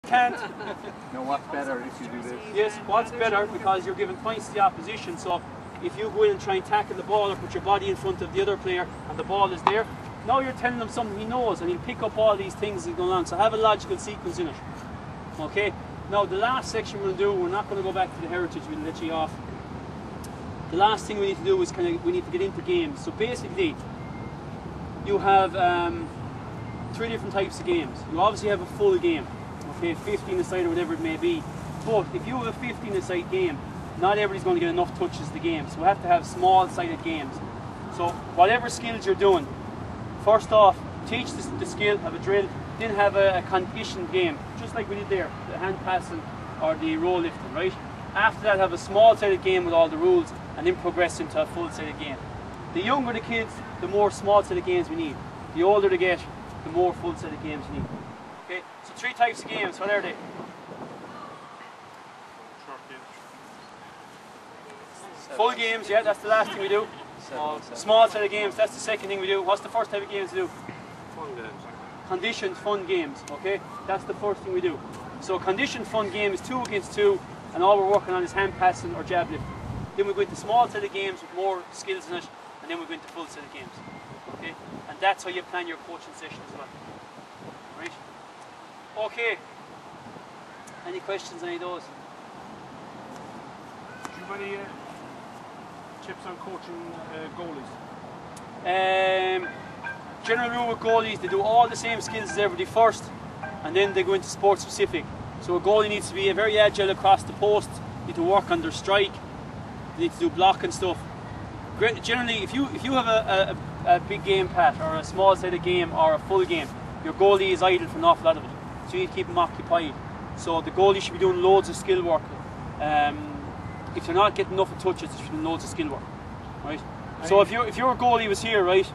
can't. No, what's better if you do this? Yes, what's better, because you're giving points to the opposition. So if you go in and try and tackle the ball or put your body in front of the other player and the ball is there, now you're telling him something he knows and he'll pick up all these things that are going on. So have a logical sequence in it. Okay? Now the last section we're going to do, we're not going to go back to the heritage, we'll let you off. The last thing we need to do is we need to get into games. So basically, you have 3 different types of games. You obviously have a full game, okay, 15-a-side or whatever it may be. But if you have a 15-a-side game, not everybody's going to get enough touches the game. So we have to have small-sided games. So whatever skills you're doing, first off, teach the skill, have a drill, then have a conditioned game, just like we did there, the hand passing or the row lifting, right? After that, have a small-sided game with all the rules, and then progress into a full-sided game. The younger the kids, the more small-sided games we need. The older they get, the more full-sided games we need. Okay, so 3 types of games, what are they? Full games, yeah, that's the last thing we do. Small-sided games, that's the second thing we do. What's the first type of games we do? Fun games. Conditioned fun games, okay? That's the first thing we do. So conditioned fun game is 2 against 2, and all we're working on is hand passing or jab lifting. Then we go into small-sided games with more skills in it, and then we go into full-sided games. Okay? And that's how you plan your coaching session as well. Right? Okay. Any questions on any of those? Do you have any tips on coaching goalies? General rule with goalies, they do all the same skills as everybody first, and then they go into sport specific. So a goalie needs to be very agile across the post, need to work on their strike, they need to do block and stuff. Generally, if you have a big game, Pat, or a small-sided game, or a full game, your goalie is idle for an awful lot of it. So you need to keep him occupied. So the goalie should be doing loads of skill work. If you're not getting enough touches, you should be doing loads of skill work. Right? So if your goalie was here, right?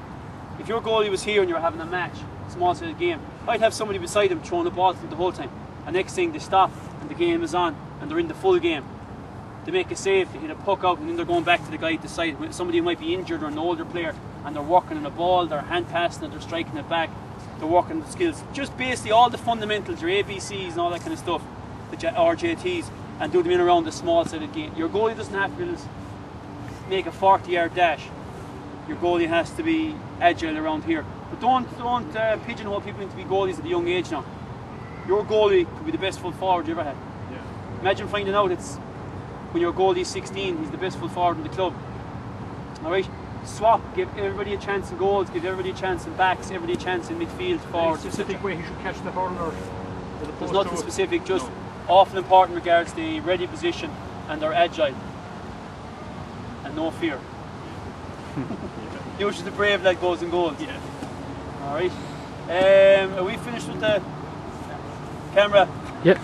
If your goalie was here and you were having a match, small-sided game, I'd have somebody beside him throwing the ball to them the whole time. And next thing, they stop and the game is on and they're in the full game. They make a save, they hit a puck out, and then they're going back to the guy at the side. Somebody might be injured or an older player, and they're working on a ball, they're hand passing it, they're striking it back, they're working the skills. Just basically all the fundamentals, your ABCs and all that kind of stuff, the RJTs, and do them in around the small-sided game. Your goalie doesn't have to make a 40-yard dash. Your goalie has to be agile around here. But don't pigeonhole people into be goalies at a young age now. Your goalie could be the best full forward you ever had. Yeah. Imagine finding out it's when your goalie is 16, he's the best full forward in the club. Alright? Swap, give everybody a chance in goals, give everybody a chance in backs, everybody a chance in midfield, forwards. Any specific way he should catch the hurler? There's nothing specific, just often important regards the ready position and they're agile. And no fear. Usually the brave lad goes and goals. Yeah. Alright. Are we finished with the camera? Yep.